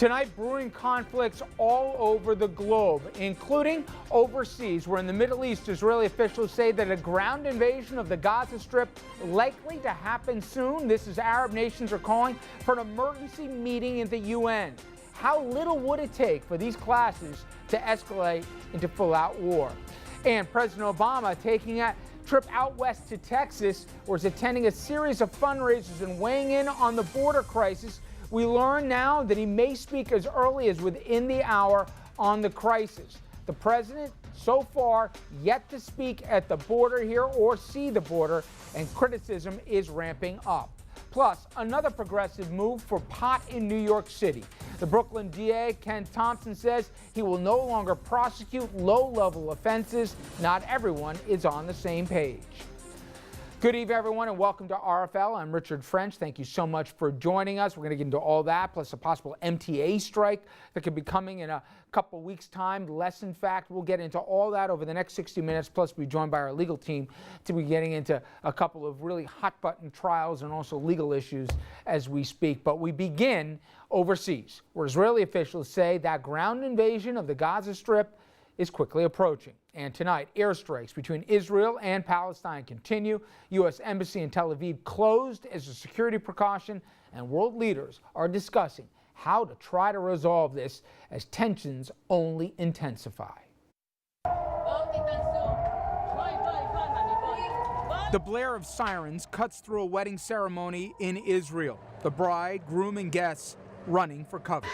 Tonight, brewing conflicts all over the globe, including overseas, where in the Middle East, Israeli officials say that a ground invasion of the Gaza Strip likely to happen soon. This is Arab nations are calling for an emergency meeting in the UN. How little would it take for these clashes to escalate into full-out war? And President Obama taking a trip out west to Texas, where he's attending a series of fundraisers and weighing in on the border crisis. We learn now that he may speak as early as within the hour on the crisis. The president, so far, yet to speak at the border here or see the border, and criticism is ramping up. Plus, another progressive move for pot in New York City. The Brooklyn DA, Ken Thompson, says he will no longer prosecute low-level offenses. Not everyone is on the same page. Good evening, everyone, and welcome to RFL. I'm Richard French. Thank you so much for joining us. We're going to get into all that, plus a possible MTA strike that could be coming in a couple weeks' time. Less, in fact, we'll get into all that over the next 60 minutes, plus be joined by our legal team to be getting into a couple of really hot-button trials and also legal issues as we speak. But we begin overseas, where Israeli officials say that ground invasion of the Gaza Strip is quickly approaching. And tonight, airstrikes between Israel and Palestine continue. U.S. Embassy in Tel Aviv closed as a security precaution, and world leaders are discussing how to try to resolve this as tensions only intensify. The blare of sirens cuts through a wedding ceremony in Israel. The bride, groom, and guests running for cover.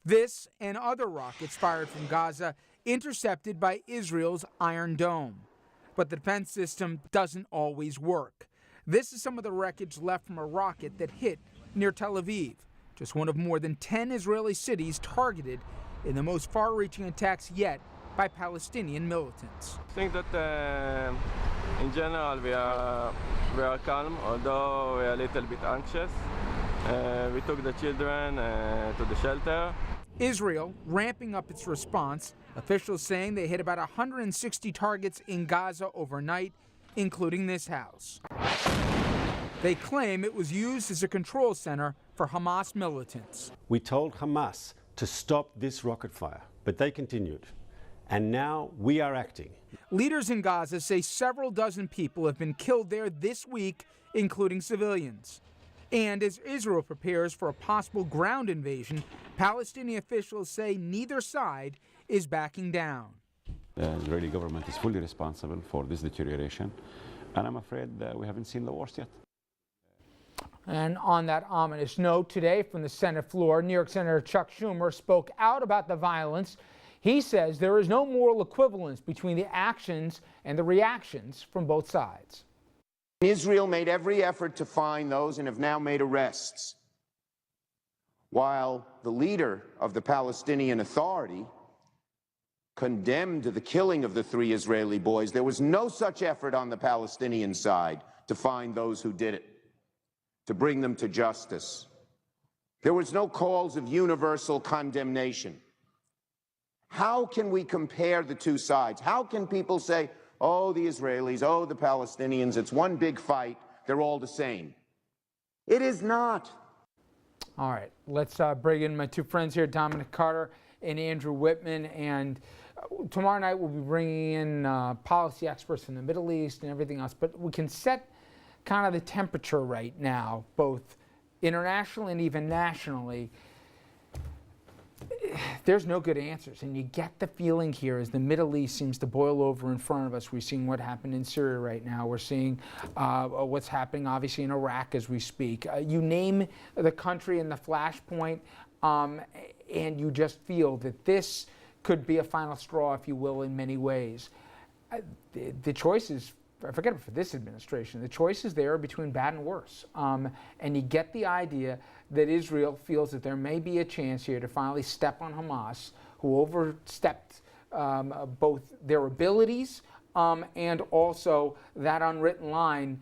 This and other rockets fired from Gaza intercepted by Israel's Iron Dome. But the defense system doesn't always work. This is some of the wreckage left from a rocket that hit near Tel Aviv, just one of more than 10 Israeli cities targeted in the most far-reaching attacks yet by Palestinian militants. I think that in general we are calm, although we are a little bit anxious. We took the children to the shelter. Israel ramping up its response, officials saying they hit about 160 targets in Gaza overnight, including this house. They claim it was used as a control center for Hamas militants. We told Hamas to stop this rocket fire, but they continued. And now we are acting. Leaders in Gaza say several dozen people have been killed there this week, including civilians. And as Israel prepares for a possible ground invasion, Palestinian officials say neither side is backing down. The Israeli government is fully responsible for this deterioration, and I'm afraid that we haven't seen the worst yet. And on that ominous note, today from the Senate floor, New York Senator Chuck Schumer spoke out about the violence. He says there is no moral equivalence between the actions and the reactions from both sides. Israel made every effort to find those and have now made arrests, while the leader of the Palestinian Authority condemned the killing of the 3 Israeli boys. There was no such effort on the Palestinian side to find those who did it, to bring them to justice. There was no calls of universal condemnation. How can we compare the two sides? How can people say, oh, the Israelis, oh, the Palestinians, it's one big fight, they're all the same? It is not. All right, let's bring in my two friends here, Dominic Carter and Andrew Whitman. And tomorrow night we'll be bringing in policy experts from the Middle East and everything else. But we can set kind of the temperature right now, both internationally and even nationally. There's no good answers, and you get the feeling here as the Middle East seems to boil over in front of us. We're seeing what happened in Syria right now. We're seeing what's happening, obviously, in Iraq as we speak. You name the country in the flashpoint, and you just feel that this could be a final straw, if you will, in many ways. The choices, forget it for this administration, the choices there are between bad and worse. And you get the idea that Israel feels that there may be a chance here to finally step on Hamas, who overstepped both their abilities and also that unwritten line.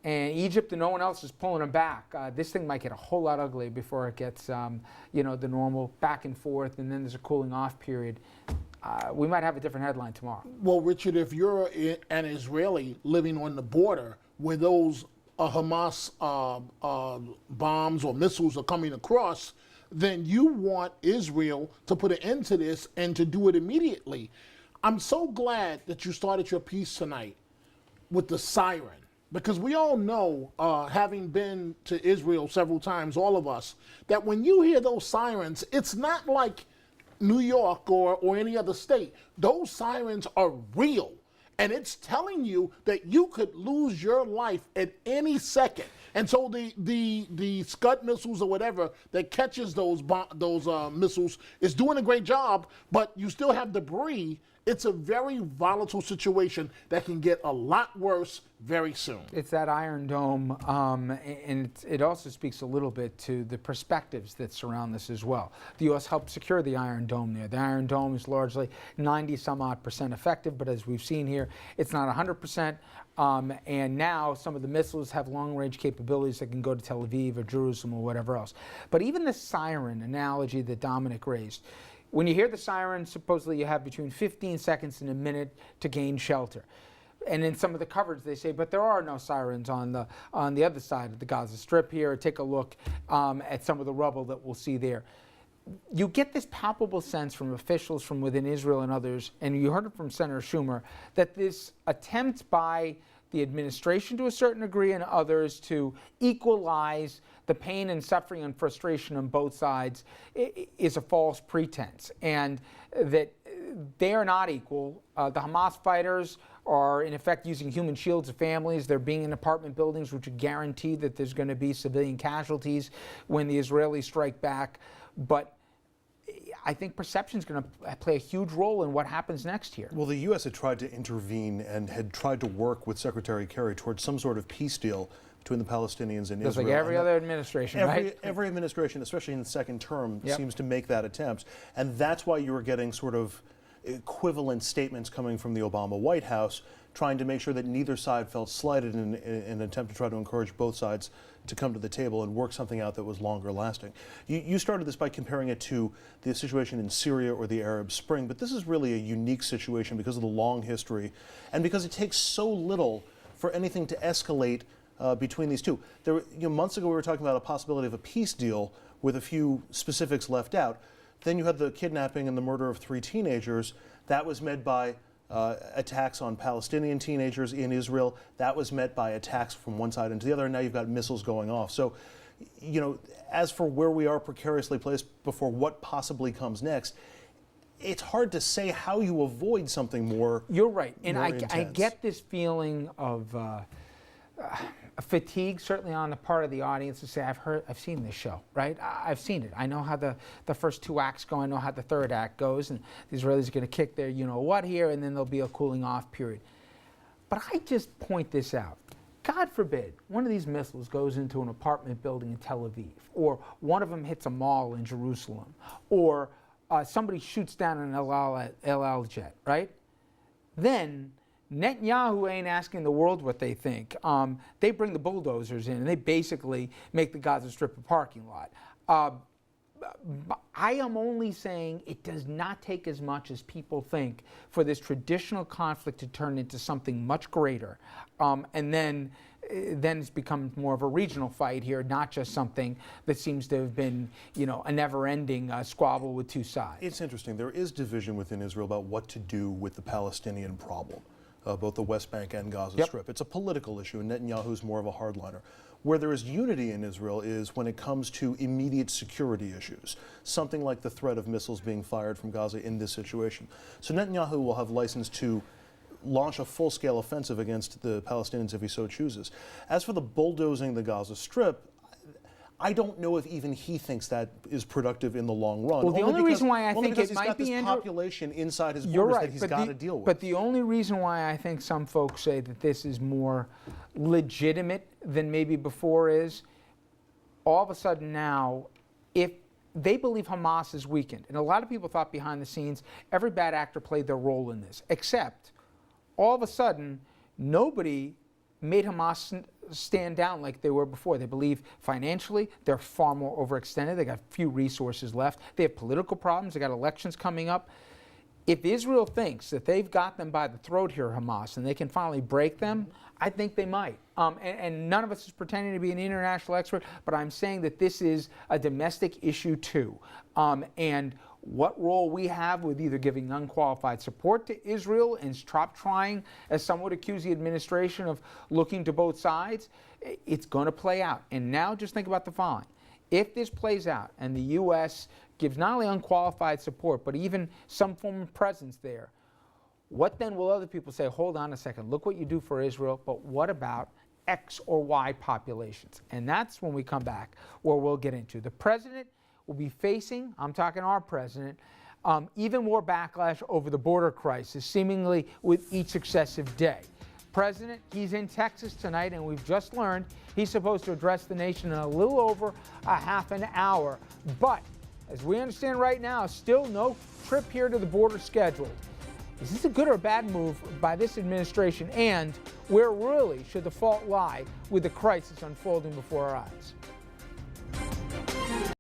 And Egypt and no one else is pulling them back. This thing might get a whole lot ugly before it gets, the normal back and forth, and then there's a cooling off period. We might have a different headline tomorrow. Well, Richard, if you're an Israeli living on the border where those Hamas bombs or missiles are coming across, then you want Israel to put an end to this and to do it immediately. I'm so glad that you started your piece tonight with the siren, because we all know, having been to Israel several times, all of us, that when you hear those sirens, it's not like New York or any other state. Those sirens are real, and it's telling you that you could lose your life at any second. And so the Scud missiles or whatever that catches those missiles is doing a great job, but you still have debris. It's a very volatile situation that can get a lot worse very soon. It's that Iron Dome, and it also speaks a little bit to the perspectives that surround this as well. The U.S. helped secure the Iron Dome there. The Iron Dome is largely 90-some-odd% effective, but as we've seen here, it's not 100%. And now some of the missiles have long-range capabilities that can go to Tel Aviv or Jerusalem or whatever else. But even the siren analogy that Dominic raised, when you hear the siren, supposedly you have between 15 seconds and a minute to gain shelter. And in some of the coverage they say, but there are no sirens on the other side of the Gaza Strip here. Take a look at some of the rubble that we'll see there. You get this palpable sense from officials from within Israel and others, and you heard it from Senator Schumer, that this attempt by the administration to a certain degree and others to equalize the pain and suffering and frustration on both sides is a false pretense, and that they are not equal. The Hamas fighters are in effect using human shields of families. They're being in apartment buildings, which would guarantee that there's going to be civilian casualties when the Israelis strike back. But I think perception is going to play a huge role in what happens next here. Well, the U.S. had tried to intervene and had tried to work with Secretary Kerry towards some sort of peace deal between the Palestinians and Just Israel. like every other administration, right? Every administration, especially in the second term, Yep. seems to make that attempt. And that's why you were getting sort of equivalent statements coming from the Obama White House, trying to make sure that neither side felt slighted in an attempt to try to encourage both sides to come to the table and work something out that was longer lasting. You started this by comparing it to the situation in Syria or the Arab Spring, but this is really a unique situation because of the long history and because it takes so little for anything to escalate between these two. Months ago we were talking about a possibility of a peace deal with a few specifics left out. Then you had the kidnapping and the murder of 3 teenagers. That was met by attacks on Palestinian teenagers in Israel. That was met by attacks from one side and to the other, and now you've got missiles going off. So, as for where we are precariously placed before what possibly comes next, it's hard to say how you avoid something more. You're right, and I intense. get this feeling of fatigue, certainly on the part of the audience, to say, I've seen this show, right? I've seen it. I know how the first 2 acts go. I know how the 3rd act goes, and the Israelis are going to kick their you-know-what here, and then there'll be a cooling-off period. But I just point this out. God forbid one of these missiles goes into an apartment building in Tel Aviv, or one of them hits a mall in Jerusalem, or somebody shoots down an El Al jet, right? Then Netanyahu ain't asking the world what they think. They bring the bulldozers in and they basically make the Gaza Strip a parking lot. I am only saying it does not take as much as people think for this traditional conflict to turn into something much greater. And then it's become more of a regional fight here, not just something that seems to have been, a never-ending squabble with 2 sides. It's interesting. There is division within Israel about what to do with the Palestinian problem. Both the West Bank and Gaza Strip. It's a political issue, and Netanyahu's more of a hardliner. Where there is unity in Israel is when it comes to immediate security issues, something like the threat of missiles being fired from Gaza in this situation. So Netanyahu will have license to launch a full-scale offensive against the Palestinians if he so chooses. As for the bulldozing the Gaza Strip, I don't know if even he thinks that is productive in the long run. Well, the only reason why I think it might be this population inside his You're borders right, that he's got to deal with. But the only reason why I think some folks say that this is more legitimate than maybe before is, all of a sudden now, if they believe Hamas is weakened, and a lot of people thought behind the scenes every bad actor played their role in this, except all of a sudden nobody made Hamas stand down like they were before. They believe financially they're far more overextended. They got few resources left. They have political problems. They got elections coming up. If Israel thinks that they've got them by the throat here, Hamas, and they can finally break them, I think they might. And none of us is pretending to be an international expert, but I'm saying that this is a domestic issue too. And what role we have with either giving unqualified support to Israel and stop trying, as some would accuse the administration of looking to both sides, it's going to play out. And now just think about the following. If this plays out and the U.S. gives not only unqualified support, but even some form of presence there, what then will other people say? Hold on a second, look what you do for Israel, but what about X or Y populations? And that's when we come back, where we'll get into. The president will be facing, I'm talking our president, even more backlash over the border crisis, seemingly with each successive day. President, he's in Texas tonight, and we've just learned he's supposed to address the nation in a little over a half an hour. But as we understand right now, still no trip here to the border scheduled. Is this a good or a bad move by this administration? And where really should the fault lie with the crisis unfolding before our eyes?